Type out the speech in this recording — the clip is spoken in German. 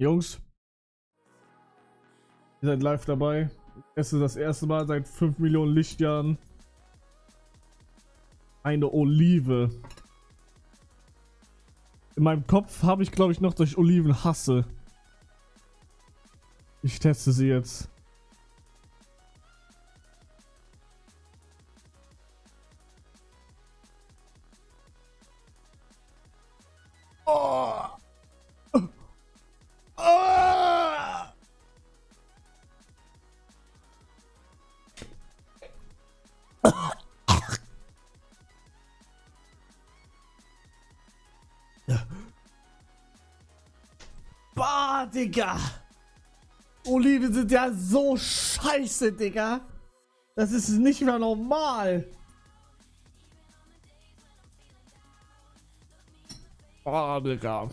Jungs, ihr seid live dabei. Es ist das erste Mal seit 5 Millionen Lichtjahren eine Olive. In meinem Kopf habe ich, glaube ich, noch, dass ich Oliven hasse. Ich teste sie jetzt. Oh! Oh! Bah, Digga! Oliven sind ja so scheiße, Digga! Das ist nicht mehr normal! Ah, Digga.